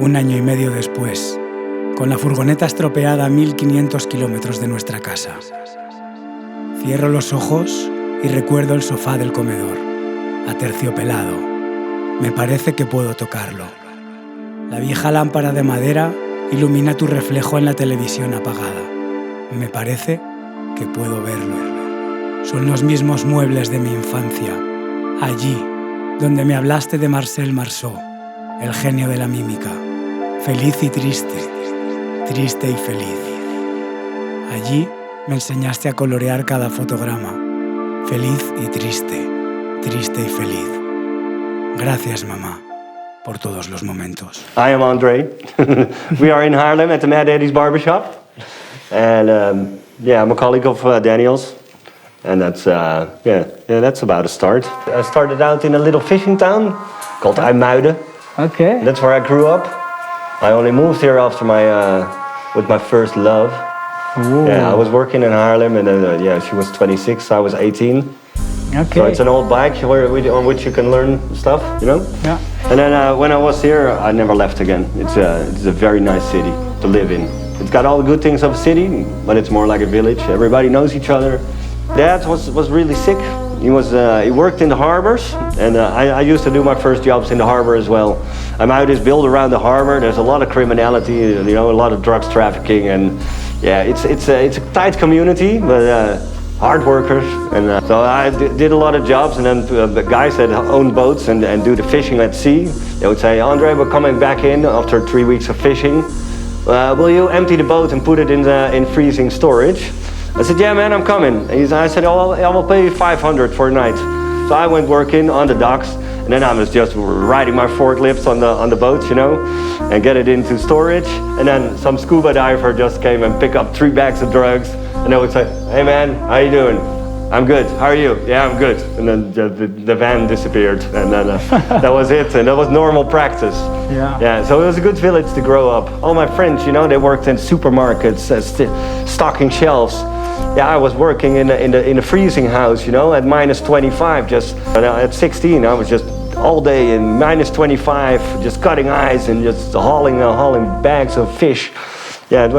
Un año y medio después, con la furgoneta estropeada a 1500 kilómetros de nuestra casa. Cierro los ojos y recuerdo el sofá del comedor, aterciopelado. Me parece que puedo tocarlo. La vieja lámpara de madera ilumina tu reflejo en la televisión apagada. Me parece que puedo verlo. Son los mismos muebles de mi infancia, allí donde me hablaste de Marcel Marceau, el genio de la mímica. Feliz y triste, triste y feliz. Allí me enseñaste a colorear cada fotograma. Feliz y triste, triste y feliz. Gracias, mamá, por todos los momentos. I am Andre. We are in Haarlem at the Mad Eddie's barbershop. And I'm a colleague of Daniel's. And that's that's about a start. I started out in a little fishing town called IJmuiden. Okay. That's where I grew up. I only moved here after with my first love. Ooh. Yeah, I was working in Haarlem, and then she was 26, I was 18. Okay. So it's an old bike on which you can learn stuff, you know. Yeah. And then when I was here, I never left again. It's a very nice city to live in. It's got all the good things of a city, but it's more like a village. Everybody knows each other. Dad was really sick. He worked in the harbors, and I used to do my first jobs in the harbor as well. IJmuiden is built around the harbor. There's a lot of criminality, you know, a lot of drugs trafficking, and it's a tight community, but hard workers. And so I did a lot of jobs, and then the guys that own boats and do the fishing at sea, they would say, Andre, we're coming back in after 3 weeks of fishing. Will you empty the boat and put it in freezing storage? I said, yeah, man, I'm coming. I said, oh, I will pay you 500 for a night. So I went working on the docks, and then I was just riding my forklifts on the boat, you know, and get it into storage. And then some scuba diver just came and picked up 3 bags of drugs, and I would say, hey, man, how you doing? I'm good. How are you? Yeah, I'm good. And then the van disappeared, and then that was it. And that was normal practice. Yeah. So it was a good village to grow up. All my friends, you know, they worked in supermarkets, stocking shelves. Yeah, I was working in a freezing house, you know, at minus 25. At 16, I was just all day in minus 25, just cutting ice and just hauling bags of fish. Yeah,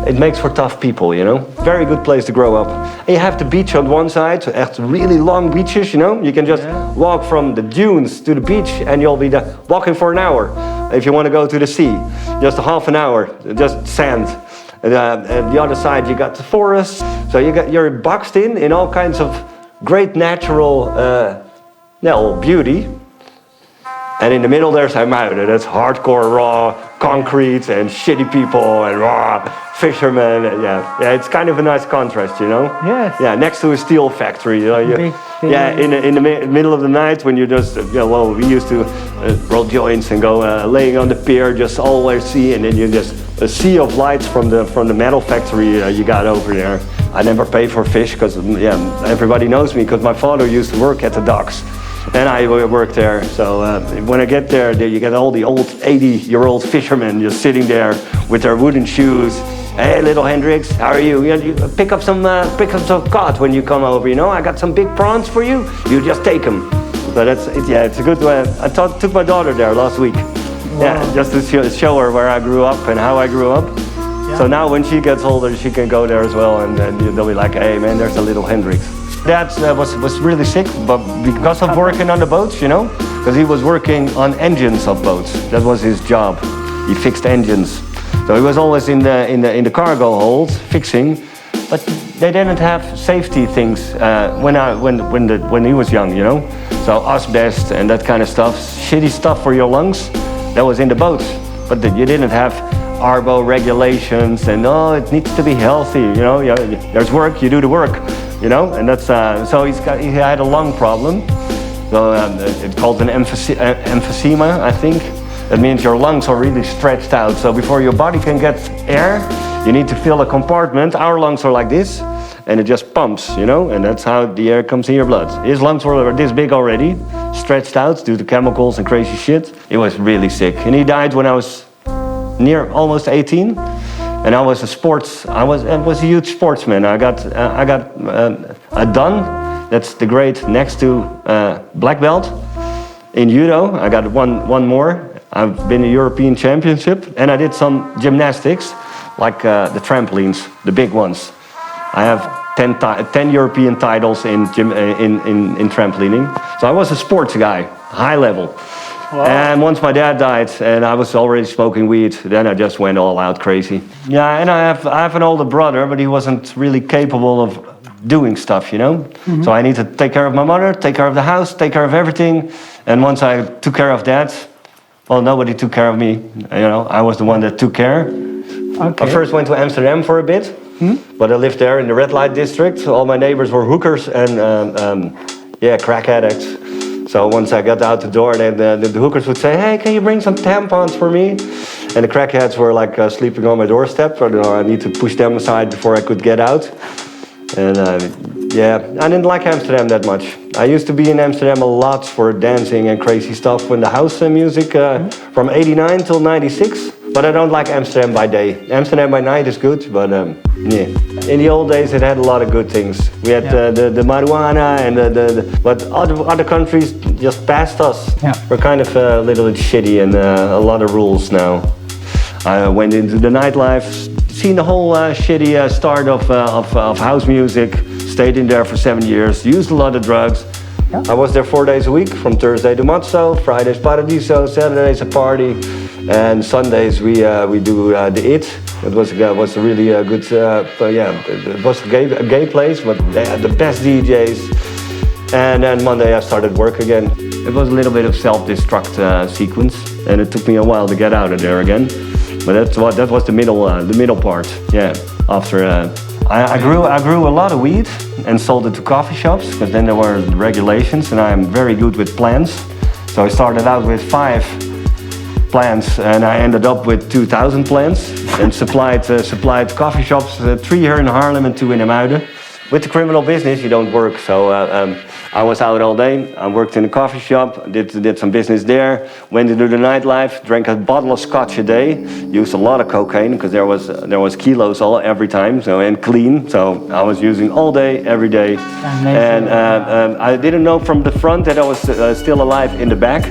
it makes for tough people, you know. Very good place to grow up. And you have the beach on one side, so echt really long beaches, you know. You can just walk from the dunes to the beach, and you'll be walking for an hour. If you want to go to the sea, just a half an hour, just sand. And the other side, you got the forest. So you're boxed in all kinds of great natural beauty. And in the middle there's IJmuiden. That's hardcore raw concrete and shitty people and raw fishermen. Yeah, it's kind of a nice contrast, you know. Yes. Yeah, next to a steel factory. You know, in the middle of the night when you just, we used to roll joints and go laying on the pier, just always see, and then you just a sea of lights from the metal factory you got over there. I never pay for fish because everybody knows me because my father used to work at the docks. And I worked there, so when I get there, you get all the old 80-year-old fishermen just sitting there with their wooden shoes. Hey, little Hendrix, how are you? You pick up some cod when you come over. You know, I got some big prawns for you. You just take them. So it's a good way. I took my daughter there last week. Wow. Yeah, just to show her where I grew up and how I grew up. Yeah. So now when she gets older, she can go there as well, and they'll be like, hey, man, there's a little Hendrix. Dad was really sick, but because of working on the boats, you know, because he was working on engines of boats. That was his job. He fixed engines. So he was always in the cargo hold fixing, but they didn't have safety things when he was young, you know. So asbest and that kind of stuff, shitty stuff for your lungs, that was in the boats. But you didn't have ARBO regulations and it needs to be healthy, you know. There's work, you do the work. You know, and that's so he had a lung problem. So it's called an emphysema, I think. That means your lungs are really stretched out. So before your body can get air, you need to fill a compartment. Our lungs are like this, and it just pumps, you know, and that's how the air comes in your blood. His lungs were this big already, stretched out due to chemicals and crazy shit. He was really sick, and he died when I was almost 18. And I was a huge sportsman. I got a Dan, that's the grade next to black belt in judo. I got one more, I've been a European championship, and I did some gymnastics, like the trampolines, the big ones. I have 10 European titles in trampolining. So I was a sports guy, high level. Wow. And once my dad died and I was already smoking weed, then I just went all out crazy. Yeah, and I have an older brother, but he wasn't really capable of doing stuff, you know? Mm-hmm. So I need to take care of my mother, take care of the house, take care of everything. And once I took care of that, well, nobody took care of me. You know, I was the one that took care. Okay. I first went to Amsterdam for a bit, but I lived there in the red light district. All my neighbors were hookers and crack addicts. So once I got out the door, then the hookers would say, "Hey, can you bring some tampons for me?" And the crackheads were like sleeping on my doorstep. So I need to push them aside before I could get out. And I didn't like Amsterdam that much. I used to be in Amsterdam a lot for dancing and crazy stuff when the house music from 89 till 96. But I don't like Amsterdam by day. Amsterdam by night is good, but In the old days it had a lot of good things. We had the marijuana and but other countries just passed us. Yeah. We're kind of a little bit shitty and a lot of rules now. I went into the nightlife, seen the whole shitty start of house music, stayed in there for 7 years, used a lot of drugs. Yeah. I was there 4 days a week, from Thursday to Matzo, Fridays Paradiso, Saturdays a party, and Sundays we do the IT. It was a really good, it was a gay place, but they had the best DJs. And then Monday I started work again. It was a little bit of self-destruct sequence, and it took me a while to get out of there again. But that was the middle part. Yeah. After I grew a lot of weed and sold it to coffee shops, because then there were regulations, and I'm very good with plants. So I started out with 5 plants, and I ended up with 2,000 plants, and supplied coffee shops, 3 here in Haarlem and 2 in Emuiden. With the criminal business, you don't work, so I was out all day. I worked in a coffee shop, did some business there, went into the nightlife, drank a bottle of scotch a day, used a lot of cocaine, because there was kilos every time, and clean, so I was using all day, every day. And I didn't know from the front that I was still alive in the back.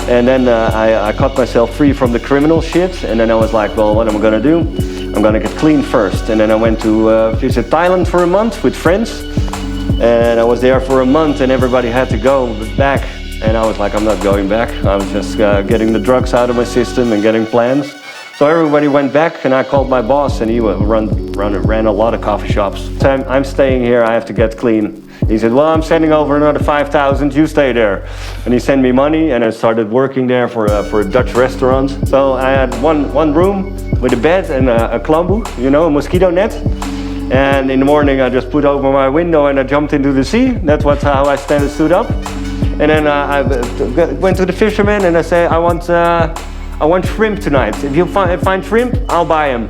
And then I cut myself free from the criminal shit, and then I was like, well, what am I gonna do? I'm gonna get clean first. And then I went to visit Thailand for a month with friends, and I was there for a month, and everybody had to go back, and I was like, I'm not going back. I was just getting the drugs out of my system and getting plans. So everybody went back, and I called my boss, and he ran a lot of coffee shops. So I'm staying here, I have to get clean. He said, well, I'm sending over another 5,000, you stay there. And he sent me money, and I started working there for a Dutch restaurant. So I had one room with a bed and a klamboe, a mosquito net. And in the morning I just put over my window and I jumped into the sea. That's how I stood up. And then I went to the fisherman and I said, I want shrimp tonight. If you find shrimp, I'll buy them.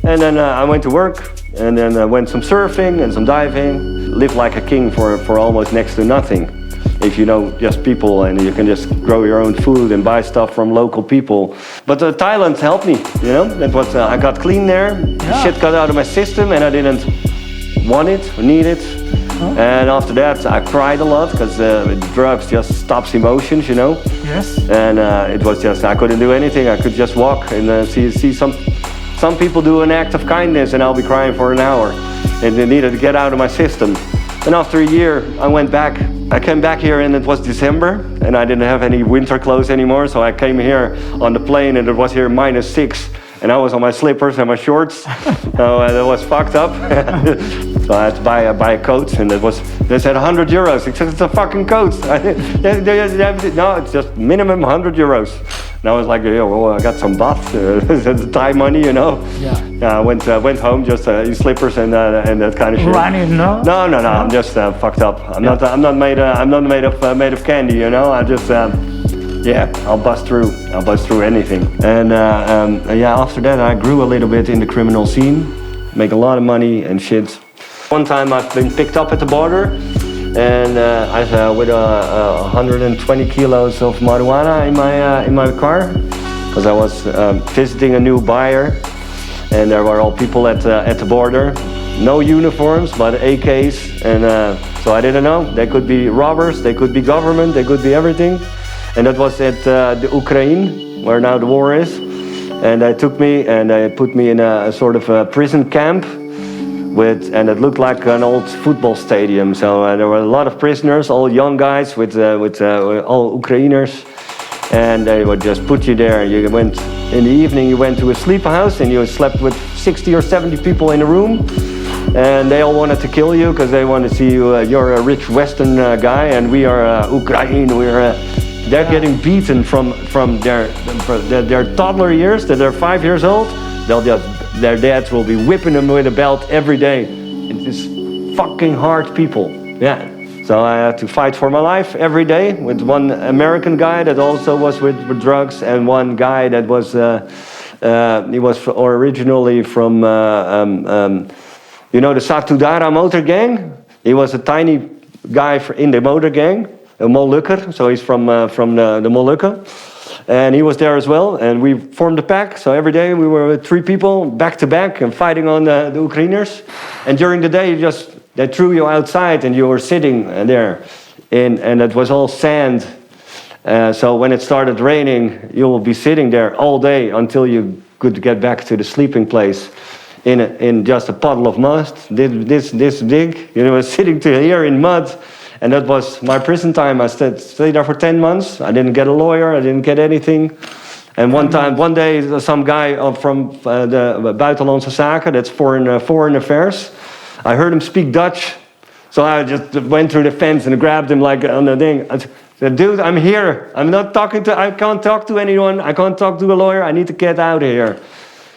And then I went to work, and then I went some surfing and some diving. Lived like a king for almost next to nothing. If you know just people, and you can just grow your own food and buy stuff from local people. But Thailand helped me, That was I got clean there. Yeah. Shit got out of my system, and I didn't want it or need it. Oh. And after that, I cried a lot, because drugs just stops emotions, Yes. And it was just, I couldn't do anything. I could just walk and see some people do an act of kindness, and I'll be crying for an hour. And it needed to get out of my system. And after a year, I went back. I came back here, and it was December, and I didn't have any winter clothes anymore, so I came here on the plane, and it was here -6. And I was on my slippers and my shorts, so that was fucked up. So I had to buy a coat, and they said €100. I said, it's a fucking coat. No, it's just minimum €100. And I was like, yeah, well, I got some baht, Thai money, Yeah. I went home, just slippers and that kind of shit. Running, no? No. I'm just fucked up. I'm not made of candy, I just. I'll bust through anything. And after that I grew a little bit in the criminal scene, make a lot of money and shit. One time I've been picked up at the border, and with 120 kilos of marijuana in my car, because I was visiting a new buyer, and there were all people at the border, no uniforms but AKs, and so I didn't know. They could be robbers, they could be government, they could be everything. And that was at the Ukraine. where now the war is. And they took me and they put me in a sort of a prison camp and it looked like an old football stadium. So there were a lot of prisoners, all young guys with all Ukrainers. And they would just put you there. You went in the evening, you went to a sleep house and you slept with 60 or 70 people in a room. And they all wanted to kill you because they want to see you. You're a rich Western guy, and we are Ukraine. They're getting beaten from their toddler years. That they're 5 years old. Their dads will be whipping them with a belt every day. It's just fucking hard people. Yeah. So I had to fight for my life every day with one American guy that also was with drugs, and one guy that was he was originally from you know, the Satudara motor gang. He was a tiny guy in the motor gang, a Molukker. So he's from the Molukken, and he was there as well. And we formed a pack. So every day we were with 3 people back to back and fighting on the Ukrainers. And during the day, they threw you outside and you were sitting there, and it was all sand. So when it started raining, you will be sitting there all day until you could get back to the sleeping place in just a puddle of mud, this big. You know, sitting here in mud, and that was my prison time. I stayed there for 10 months. I didn't get a lawyer. I didn't get anything. And one day, some guy from the Buitenlandse Zaken, that's foreign affairs, I heard him speak Dutch, so I just went through the fence and grabbed him like on the thing. I said, dude, I'm here. I can't talk to anyone. I can't talk to a lawyer. I need to get out of here.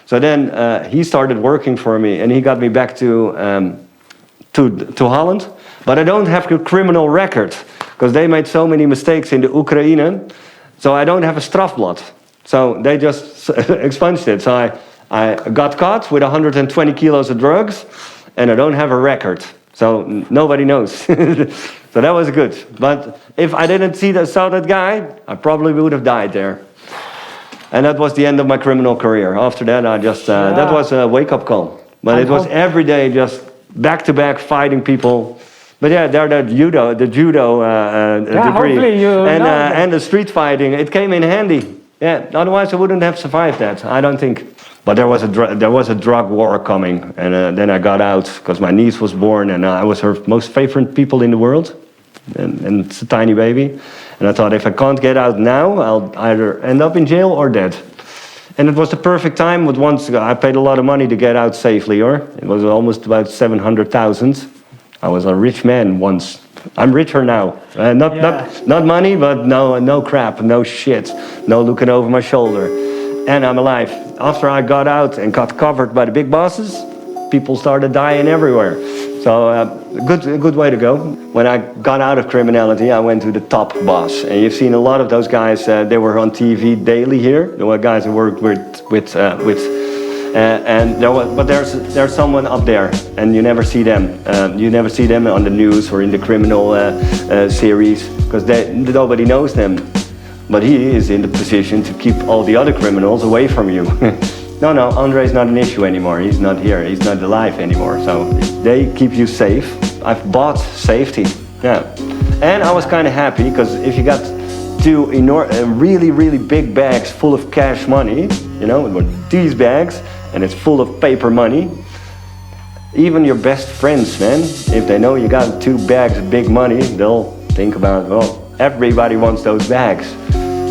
So then he started working for me, and he got me back to Holland. But I don't have a criminal record, because they made so many mistakes in the Ukraine. So I don't have a strafblad. So they just expunged it. So I got caught with 120 kilos of drugs, and I don't have a record, so nobody knows. So that was good. But if I didn't saw that guy, I probably would have died there. And that was the end of my criminal career. After that, that was a wake-up call. But it was every day, just back-to-back fighting people. But yeah, the judo degree, and the street fighting, it came in handy. Yeah, otherwise I wouldn't have survived that, I don't think. But there was a drug war coming, and then I got out because my niece was born, and I was her most favorite people in the world, and it's a tiny baby. And I thought, if I can't get out now, I'll either end up in jail or dead. And it was the perfect time. I paid a lot of money to get out safely, it was almost about 700,000. I was a rich man once. I'm richer now. Not money, but no crap, no shit, no looking over my shoulder. And I'm alive. After I got out and got covered by the big bosses, people started dying everywhere. So a good way to go. When I got out of criminality, I went to the top boss. And you've seen a lot of those guys, they were on TV daily here. There were guys who worked but there's someone up there, and you never see them. You never see them on the news or in the criminal series, because nobody knows them. But he is in the position to keep all the other criminals away from you. No, Andre's not an issue anymore. He's not here. He's not alive anymore. So they keep you safe. I've bought safety. Yeah, and I was kind of happy, because if you got 2 really, really big bags full of cash money, you know, these bags, and it's full of paper money. Even your best friends, man, if they know you got 2 bags of big money, they'll think about, well, everybody wants those bags.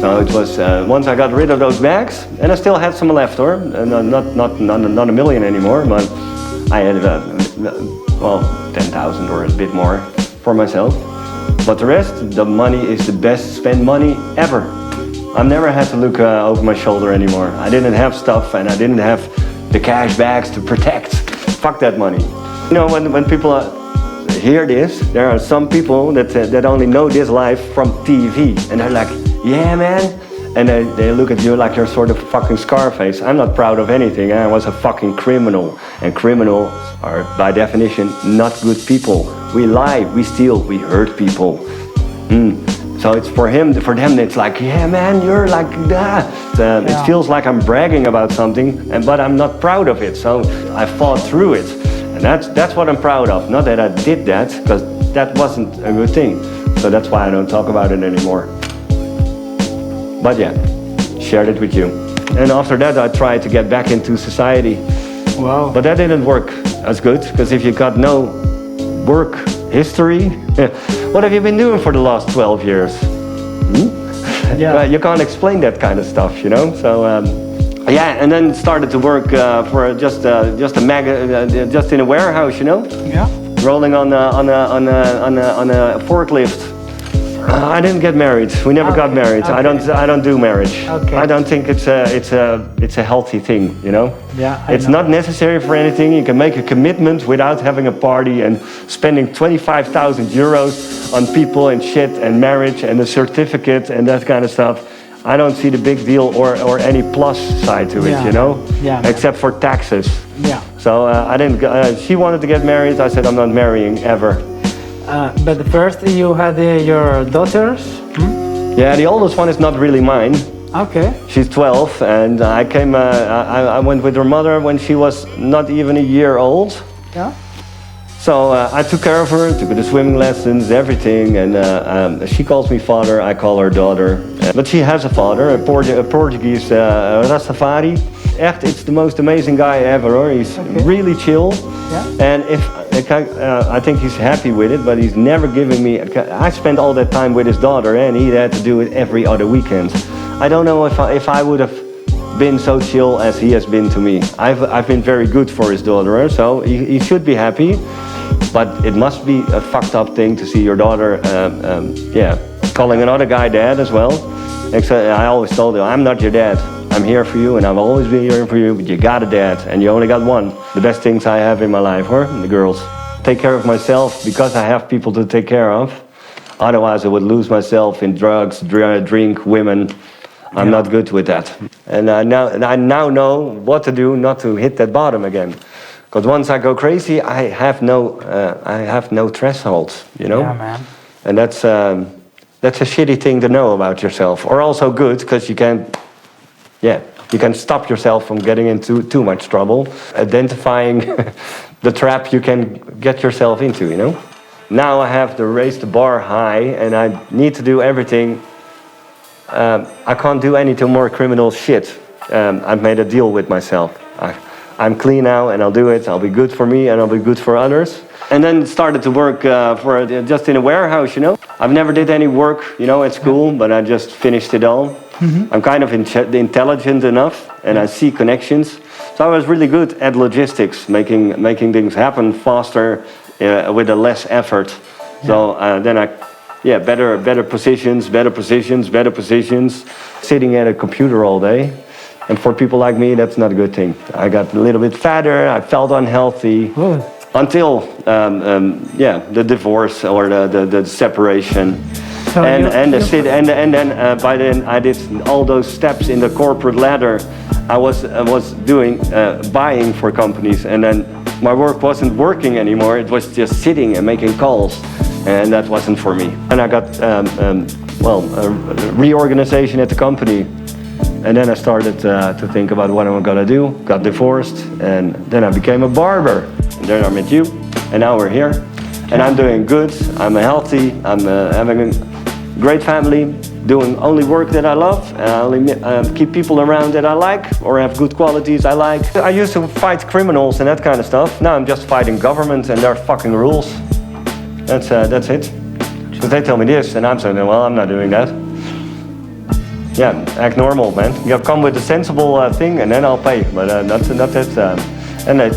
So it was, once I got rid of those bags, and I still had some left, not a million anymore, but I had, 10,000 or a bit more for myself. But the rest, the money is the best spent money ever. I never had to look over my shoulder anymore. I didn't have stuff, and I didn't have the cash bags to protect. Fuck that money. You know, when people hear this, there are some people that only know this life from TV, and they're like, yeah, man. And they look at you like you're sort of fucking Scarface. I'm not proud of anything. I was a fucking criminal. And criminals are, by definition, not good people. We lie, we steal, we hurt people. So it's for them, it's like, yeah, man, you're like that. It feels like I'm bragging about something, but I'm not proud of it. So I fought through it. And that's what I'm proud of. Not that I did that, because that wasn't a good thing. So that's why I don't talk about it anymore. But yeah, shared it with you. And after that, I tried to get back into society. Wow. But that didn't work as good, because if you got no work history, what have you been doing for the last 12 years? Yeah. You can't explain that kind of stuff, you know. So yeah, and then started to work for just in a warehouse, you know. Yeah. Rolling on a forklift. I didn't get married. We never got married. Okay. I don't do marriage. Okay. I don't think it's a healthy thing, you know. Yeah. It's not necessary for anything. You can make a commitment without having a party and spending 25,000 euros on people and shit and marriage and a certificate and that kind of stuff. I don't see the big deal or any plus side to it, you know. Yeah. Except for taxes. Yeah. So I didn't. She wanted to get married. I said I'm not marrying ever. But first you had your daughters? Yeah, the oldest one is not really mine. Okay. She's 12, and I came. I went with her mother when she was not even a year old. Yeah. So I took care of her, took her to swimming lessons, everything, and she calls me father. I call her daughter. But she has a father, a Portuguese Rastafari. Echt, it's the most amazing guy ever. Or he's really chill. Yeah. And I think he's happy with it, but he's never given me. I spent all that time with his daughter, and he had to do it every other weekend. I don't know if I would have been so chill as he has been to me. I've been very good for his daughter, so he should be happy. But it must be a fucked up thing to see your daughter, calling another guy dad as well. I always told him, I'm not your dad. I'm here for you, and I've always been here for you, but you got a dad, and you only got one. The best things I have in my life, the girls. Take care of myself because I have people to take care of. Otherwise, I would lose myself in drugs, drink, women. I'm not good with that. And I now know what to do not to hit that bottom again. Because once I go crazy, I have no threshold, you know? Yeah, man. And that's a shitty thing to know about yourself. Or also good, because you can stop yourself from getting into too much trouble. Identifying the trap you can get yourself into, you know? Now I have to raise the bar high, and I need to do everything. I can't do any more criminal shit. I've made a deal with myself. I'm clean now, and I'll do it. I'll be good for me, and I'll be good for others. And then started to work just in a warehouse, you know. I've never did any work, you know, at school, but I just finished it all. Mm-hmm. I'm kind of intelligent enough, and I see connections. So I was really good at logistics, making things happen faster with a less effort. Yeah. So then better positions, sitting at a computer all day. And for people like me, that's not a good thing. I got a little bit fatter, I felt unhealthy. Good. Until the divorce or the separation. So then by then I did all those steps in the corporate ladder. I was doing buying for companies, and then my work wasn't working anymore. It was just sitting and making calls, and that wasn't for me. And I got a reorganization at the company, and then I started to think about what I'm gonna do. Got divorced, and then I became a barber. And then I met you, and now we're here. And I'm doing good, I'm healthy, I'm having a great family, doing only work that I love, and I only keep people around that I like, or have good qualities I like. I used to fight criminals and that kind of stuff. Now I'm just fighting government and their fucking rules. That's it. Because they tell me this, and I'm saying, well, I'm not doing that. Yeah, act normal, man. You have come with a sensible thing, and then I'll pay. But that's it. And they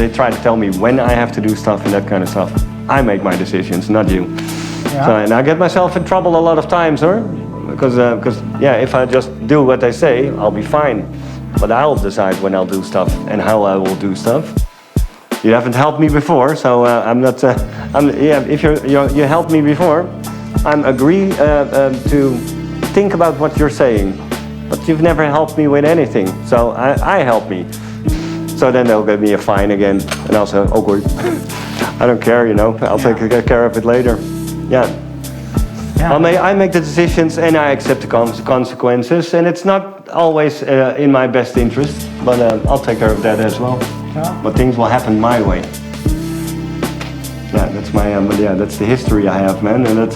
try to tell me when I have to do stuff and that kind of stuff. I make my decisions, not you. Yeah. So, and I get myself in trouble a lot of times, because if I just do what they say, I'll be fine. But I'll decide when I'll do stuff and how I will do stuff. You haven't helped me before, so I'm not. If you helped me before, I'm agree to think about what you're saying. But you've never helped me with anything, so I help me. So then they'll give me a fine again, and I'll say, okay, I don't care, you know, I'll take care of it later. Yeah. I make the decisions and I accept the consequences, and it's not always in my best interest, but I'll take care of that as well. Yeah. But things will happen my way. Yeah, that's my, that's the history I have, man, and that's,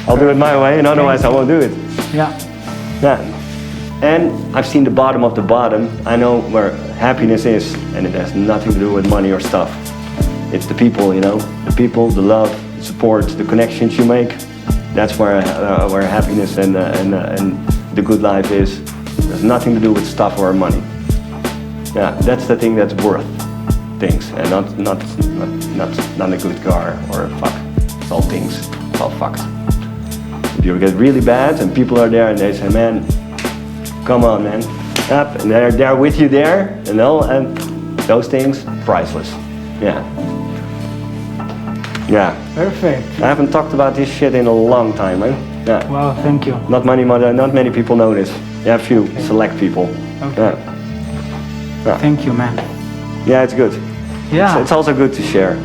I'll do it my way, and otherwise I won't do it. Yeah. Yeah. And I've seen the bottom of the bottom. I know where happiness is, and it has nothing to do with money or stuff. It's the people, you know, the people, the love, the support, the connections you make. That's where happiness and the good life is. It has nothing to do with stuff or money. Yeah, that's the thing that's worth things, and not a good car or a fuck. It's all things. It's all fucked. If you get really bad and people are there and they say, man, come on, man, up, and they're with you there, you know, and those things, priceless. Yeah. Yeah. Perfect. I haven't talked about this shit in a long time, man. Yeah. Wow, thank you. Not many people know this. Yeah, a few select people. Okay. Yeah. Yeah. Thank you, man. Yeah, it's good. Yeah. It's also good to share.